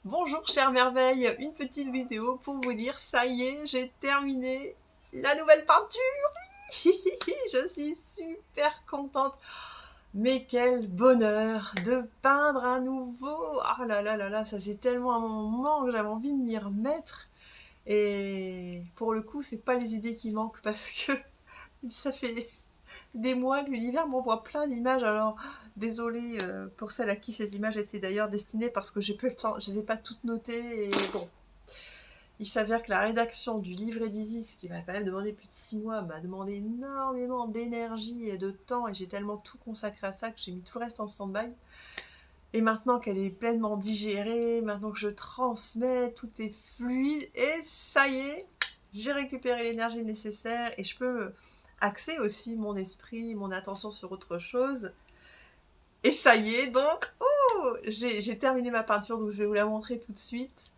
Bonjour chère merveille, une petite vidéo pour vous dire ça y est, j'ai terminé la nouvelle peinture. Je suis super contente. Mais quel bonheur de peindre à nouveau. Ah là là là là, ça faisait tellement un moment que j'avais envie de m'y remettre. Et pour le coup, c'est pas les idées qui manquent parce que ça fait des mois que l'univers m'envoie plein d'images. Alors, désolée pour celles à qui ces images étaient d'ailleurs destinées parce que j'ai peu le temps, je les ai pas toutes notées. Et bon, il s'avère que la rédaction du livret d'Isis, qui m'a quand même demandé plus de 6 mois, m'a demandé énormément d'énergie et de temps. Et j'ai tellement tout consacré à ça que j'ai mis tout le reste en stand-by. Et maintenant qu'elle est pleinement digérée, maintenant que je transmets, tout est fluide. Et ça y est, j'ai récupéré l'énergie nécessaire et je peux axer aussi mon esprit, mon attention sur autre chose. Et ça y est, donc, j'ai terminé ma peinture, donc je vais vous la montrer tout de suite.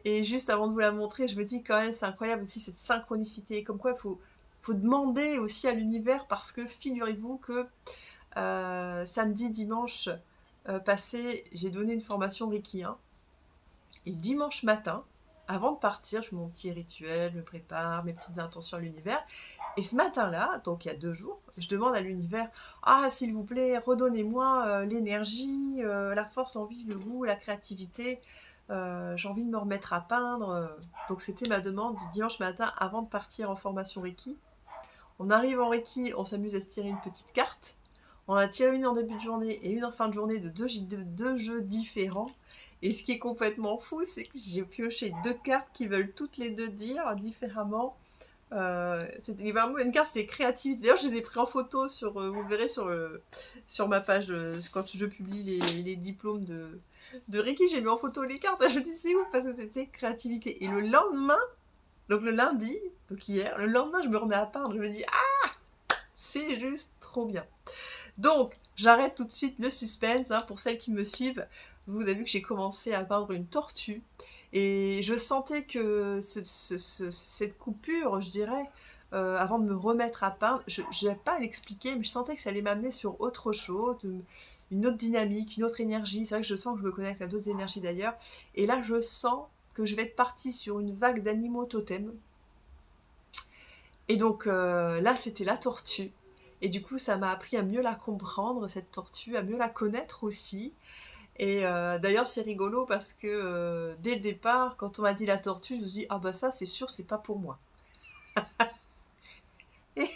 Et juste avant de vous la montrer, je me dis quand même, c'est incroyable aussi cette synchronicité. Comme quoi, faut demander aussi à l'univers parce que figurez-vous que samedi, dimanche passé, j'ai donné une formation Reiki 1. Et le dimanche matin, avant de partir, je fais mon petit rituel, je me prépare, mes petites intentions à l'univers. Et ce matin-là, donc il y a 2 jours, je demande à l'univers, ah s'il vous plaît, redonnez-moi l'énergie, la force, l'envie, le goût, la créativité. J'ai envie de me remettre à peindre. Donc c'était ma demande du dimanche matin avant de partir en formation Reiki. On arrive en Reiki, on s'amuse à se tirer une petite carte. On en tire une en début de journée et une en fin de journée de deux jeux différents. Et ce qui est complètement fou, c'est que j'ai pioché 2 cartes qui veulent toutes les deux dire différemment. C'était vraiment une carte, c'est créativité. D'ailleurs, je les ai pris en photo vous verrez sur ma page quand je publie les diplômes de Reiki, j'ai mis en photo les cartes. Je me dis c'est ouf parce que c'est créativité. Et le lendemain, donc le lundi, donc hier, le lendemain, je me remets à peindre. Je me dis c'est juste trop bien. Donc, j'arrête tout de suite le suspense. Pour celles qui me suivent, vous avez vu que j'ai commencé à peindre une tortue. Et je sentais que cette coupure, je dirais, avant de me remettre à peindre, je n'avais pas à l'expliquer, mais je sentais que ça allait m'amener sur autre chose, une autre dynamique, une autre énergie. C'est vrai que je sens que je me connecte à d'autres énergies d'ailleurs. Et là, je sens que je vais être partie sur une vague d'animaux totems. Et donc là, c'était la tortue. Et du coup, ça m'a appris à mieux la comprendre, cette tortue, à mieux la connaître aussi. Et d'ailleurs, c'est rigolo parce que dès le départ, quand on m'a dit la tortue, je me suis dit, ah bah ça, c'est sûr, c'est pas pour moi. Et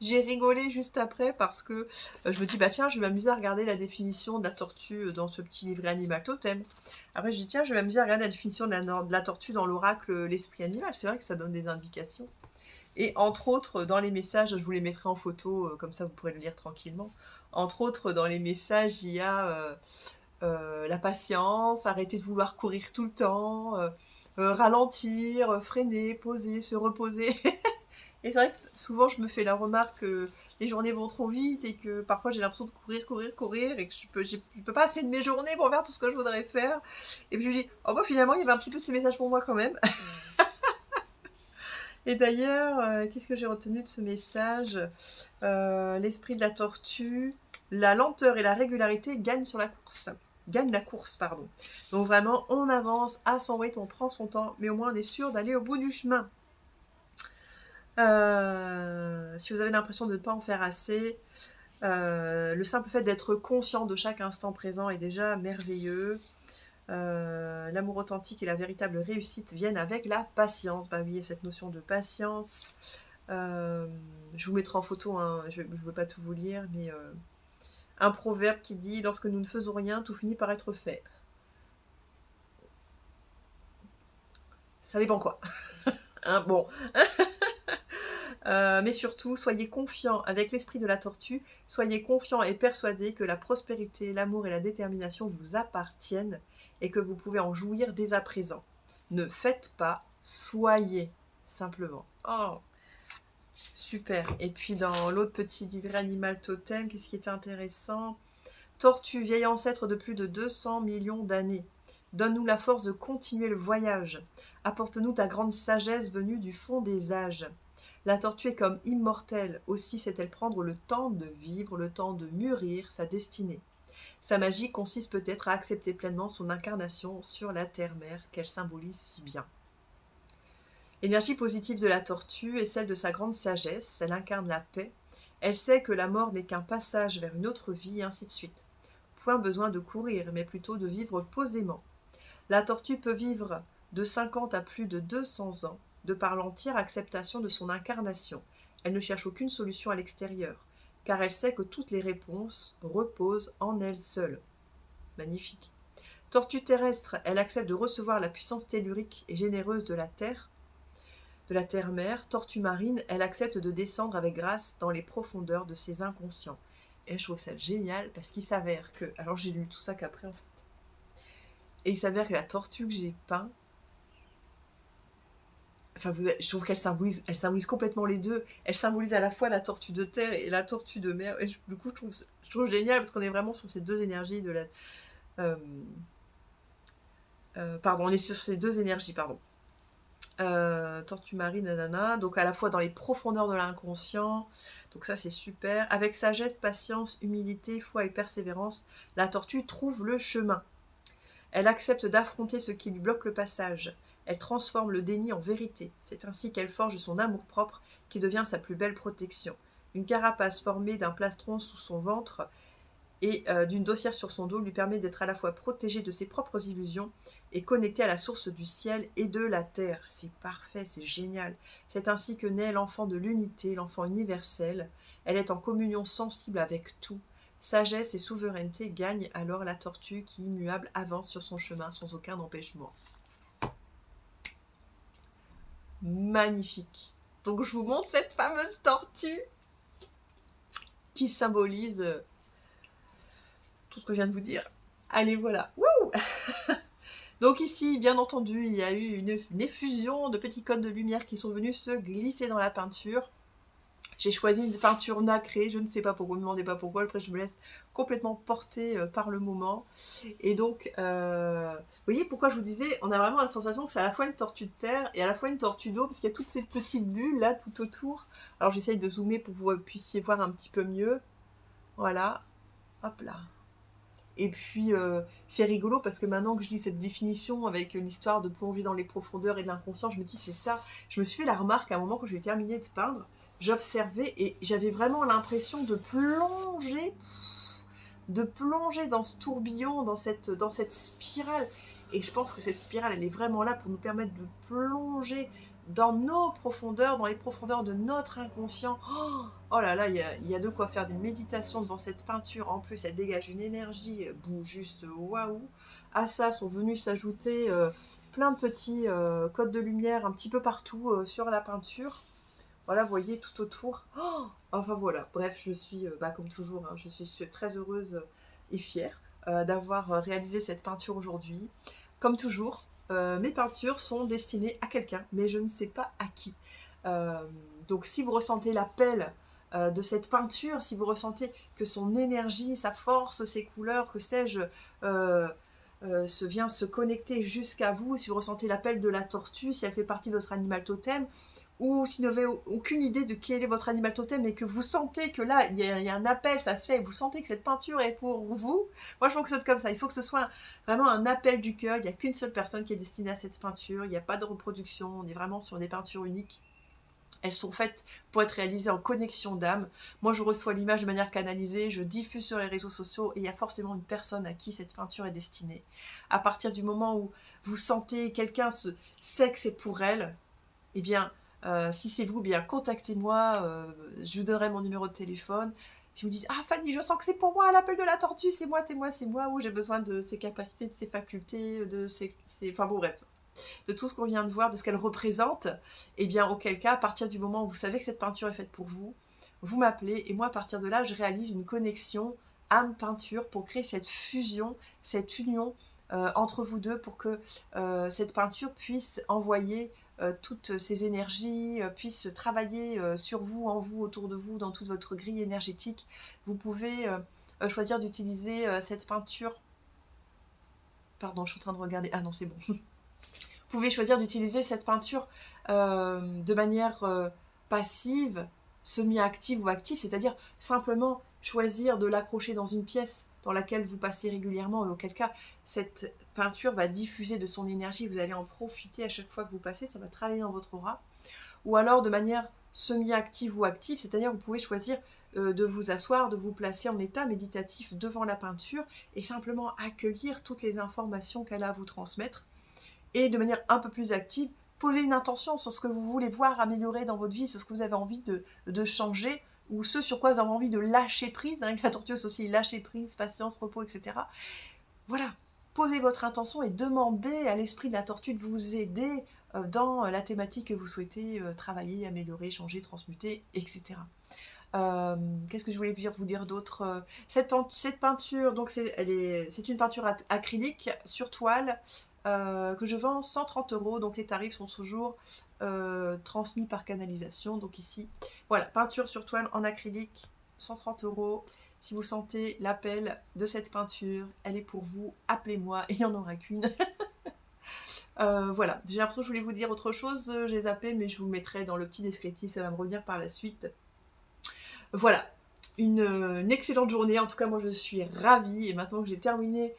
j'ai rigolé juste après parce que je me dis, bah tiens, je vais m'amuser à regarder la définition de la tortue dans ce petit livret animal totem. Après, je dis, tiens, je vais m'amuser à regarder la définition de la tortue dans l'oracle L'Esprit Animal. C'est vrai que ça donne des indications. Et entre autres, dans les messages, je vous les mettrai en photo, comme ça vous pourrez le lire tranquillement. Entre autres, dans les messages, il y a la patience, arrêter de vouloir courir tout le temps, ralentir, freiner, poser, se reposer. Et c'est vrai que souvent je me fais la remarque que les journées vont trop vite et que parfois j'ai l'impression de courir, courir, courir et que je peux pas assez de mes journées pour faire tout ce que je voudrais faire. Et puis je me dis, oh bah finalement il y avait un petit peu de ces messages pour moi quand même. Et d'ailleurs, qu'est-ce que j'ai retenu de ce message l'esprit de la tortue, la lenteur et la régularité gagnent sur la course. Gagne la course, pardon. Donc vraiment, on avance à son rythme, on prend son temps, mais au moins on est sûr d'aller au bout du chemin. Si vous avez l'impression de ne pas en faire assez, le simple fait d'être conscient de chaque instant présent est déjà merveilleux. L'amour authentique et la véritable réussite viennent avec la patience. Bah oui, il y a cette notion de patience. Je vous mettrai en photo, je ne veux pas tout vous lire, mais un proverbe qui dit « Lorsque nous ne faisons rien, tout finit par être fait ». Ça dépend quoi. Bon. Mais surtout, soyez confiants avec l'esprit de la tortue, soyez confiants et persuadés que la prospérité, l'amour et la détermination vous appartiennent et que vous pouvez en jouir dès à présent. Ne faites pas, soyez, simplement. Oh, super. Et puis dans l'autre petit livret animal totem, qu'est-ce qui était intéressant ? Tortue, vieil ancêtre de plus de 200 millions d'années. Donne-nous la force de continuer le voyage. Apporte-nous ta grande sagesse venue du fond des âges. La tortue est comme immortelle, aussi sait-elle prendre le temps de vivre, le temps de mûrir sa destinée. Sa magie consiste peut-être à accepter pleinement son incarnation sur la terre-mère qu'elle symbolise si bien. L'énergie positive de la tortue est celle de sa grande sagesse, elle incarne la paix, elle sait que la mort n'est qu'un passage vers une autre vie, et ainsi de suite. Point besoin de courir, mais plutôt de vivre posément. La tortue peut vivre de 50 à plus de 200 ans, de par l'entière acceptation de son incarnation. Elle ne cherche aucune solution à l'extérieur, car elle sait que toutes les réponses reposent en elle seule. Magnifique. Tortue terrestre, elle accepte de recevoir la puissance tellurique et généreuse de la terre-mère. Tortue marine, elle accepte de descendre avec grâce dans les profondeurs de ses inconscients. Et je trouve ça génial parce qu'il s'avère que... Alors j'ai lu tout ça qu'après en fait. Et il s'avère que la tortue que j'ai peint, enfin, je trouve qu'elle symbolise complètement les deux. Elle symbolise à la fois la tortue de terre et la tortue de mer. Et du coup, je trouve génial parce qu'on est vraiment sur ces deux énergies de la... pardon, on est sur ces deux énergies, pardon. Tortue marine, nanana, donc à la fois dans les profondeurs de l'inconscient, donc ça c'est super. Avec sagesse, patience, humilité, foi et persévérance, la tortue trouve le chemin. Elle accepte d'affronter ce qui lui bloque le passage. Elle transforme le déni en vérité. C'est ainsi qu'elle forge son amour-propre qui devient sa plus belle protection. Une carapace formée d'un plastron sous son ventre et d'une dossière sur son dos lui permet d'être à la fois protégée de ses propres illusions et connectée à la source du ciel et de la terre. C'est parfait, c'est génial. C'est ainsi que naît l'enfant de l'unité, l'enfant universel. Elle est en communion sensible avec tout. Sagesse et souveraineté gagnent alors la tortue qui, immuable, avance sur son chemin sans aucun empêchement. Magnifique. Donc je vous montre cette fameuse tortue qui symbolise tout ce que je viens de vous dire. Allez, voilà. Wouh. Donc ici, bien entendu, il y a eu une effusion de petits cônes de lumière qui sont venus se glisser dans la peinture. J'ai choisi une peinture nacrée, je ne sais pas pourquoi, ne me demandez pas pourquoi, après je me laisse complètement porter par le moment. Et donc, vous voyez pourquoi je vous disais, on a vraiment la sensation que c'est à la fois une tortue de terre et à la fois une tortue d'eau, parce qu'il y a toutes ces petites bulles là tout autour. Alors j'essaye de zoomer pour que vous puissiez voir un petit peu mieux. Voilà, hop là. Et puis, c'est rigolo parce que maintenant que je lis cette définition avec l'histoire de plonger dans les profondeurs et de l'inconscient, je me dis c'est ça. Je me suis fait la remarque à un moment quand j'ai terminé de peindre, j'observais et j'avais vraiment l'impression de plonger dans ce tourbillon, dans cette spirale. Et je pense que cette spirale, elle est vraiment là pour nous permettre de plonger dans nos profondeurs, dans les profondeurs de notre inconscient. Oh là là, il y a de quoi faire des méditations devant cette peinture. En plus, elle dégage une énergie, juste waouh. À ça sont venus s'ajouter plein de petits codes de lumière un petit peu partout sur la peinture. Voilà, vous voyez, tout autour. Enfin voilà, bref, je suis, comme toujours, hein, je suis très heureuse et fière d'avoir réalisé cette peinture aujourd'hui. Comme toujours, mes peintures sont destinées à quelqu'un, mais je ne sais pas à qui. Donc si vous ressentez l'appel de cette peinture, si vous ressentez que son énergie, sa force, ses couleurs, que sais-je, vient se connecter jusqu'à vous, si vous ressentez l'appel de la tortue, si elle fait partie de votre animal totem, ou si vous n'avez aucune idée de quel est votre animal totem et que vous sentez que là, il y a un appel, ça se fait, et vous sentez que cette peinture est pour vous, moi je fonctionne comme ça, il faut que ce soit vraiment un appel du cœur, il n'y a qu'une seule personne qui est destinée à cette peinture, il n'y a pas de reproduction, on est vraiment sur des peintures uniques. Elles sont faites pour être réalisées en connexion d'âme. Moi, je reçois l'image de manière canalisée, je diffuse sur les réseaux sociaux et il y a forcément une personne à qui cette peinture est destinée. À partir du moment où vous sentez quelqu'un sait que c'est pour elle, eh bien, si c'est vous, bien contactez-moi, je vous donnerai mon numéro de téléphone. Si vous dites « Ah Fanny, je sens que c'est pour moi, l'appel de la tortue, c'est moi, où j'ai besoin de ses capacités, de ses facultés, enfin bon bref, de tout ce qu'on vient de voir, de ce qu'elle représente, et bien auquel cas, à partir du moment où vous savez que cette peinture est faite pour vous, vous m'appelez, et moi à partir de là, je réalise une connexion âme-peinture pour créer cette fusion, cette union entre vous deux pour que cette peinture puisse envoyer toutes ces énergies, puisse travailler sur vous, en vous, autour de vous, dans toute votre grille énergétique. Vous pouvez choisir d'utiliser cette peinture... Pardon, je suis en train de regarder... Ah non, c'est bon. Vous pouvez choisir d'utiliser cette peinture de manière passive, semi-active ou active, c'est-à-dire simplement choisir de l'accrocher dans une pièce dans laquelle vous passez régulièrement, et auquel cas cette peinture va diffuser de son énergie, vous allez en profiter à chaque fois que vous passez, ça va travailler dans votre aura. Ou alors de manière semi-active ou active, c'est-à-dire vous pouvez choisir de vous asseoir, de vous placer en état méditatif devant la peinture et simplement accueillir toutes les informations qu'elle a à vous transmettre. Et de manière un peu plus active, poser une intention sur ce que vous voulez voir améliorer dans votre vie, sur ce que vous avez envie de changer, ou ce sur quoi vous avez envie de lâcher prise, avec la tortue aussi, lâcher prise, patience, repos, etc. Voilà, posez votre intention et demandez à l'esprit de la tortue de vous aider dans la thématique que vous souhaitez travailler, améliorer, changer, transmuter, etc. Qu'est-ce que je voulais vous dire d'autre? Cette peinture, donc c'est une peinture acrylique sur toile que je vends 130 €, donc les tarifs sont toujours transmis par canalisation. Donc ici, voilà, peinture sur toile en acrylique, 130 €. Si vous sentez l'appel de cette peinture, elle est pour vous, appelez-moi, il n'y en aura qu'une. Voilà, j'ai l'impression que je voulais vous dire autre chose, j'ai zappé, mais je vous le mettrai dans le petit descriptif, ça va me revenir par la suite. Voilà, une excellente journée, en tout cas moi je suis ravie, et maintenant que j'ai terminé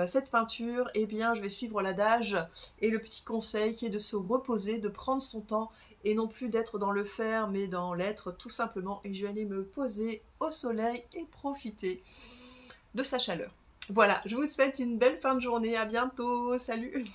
cette peinture, eh bien je vais suivre l'adage et le petit conseil qui est de se reposer, de prendre son temps, et non plus d'être dans le faire, mais dans l'être tout simplement, et je vais aller me poser au soleil et profiter de sa chaleur. Voilà, je vous souhaite une belle fin de journée, à bientôt, salut!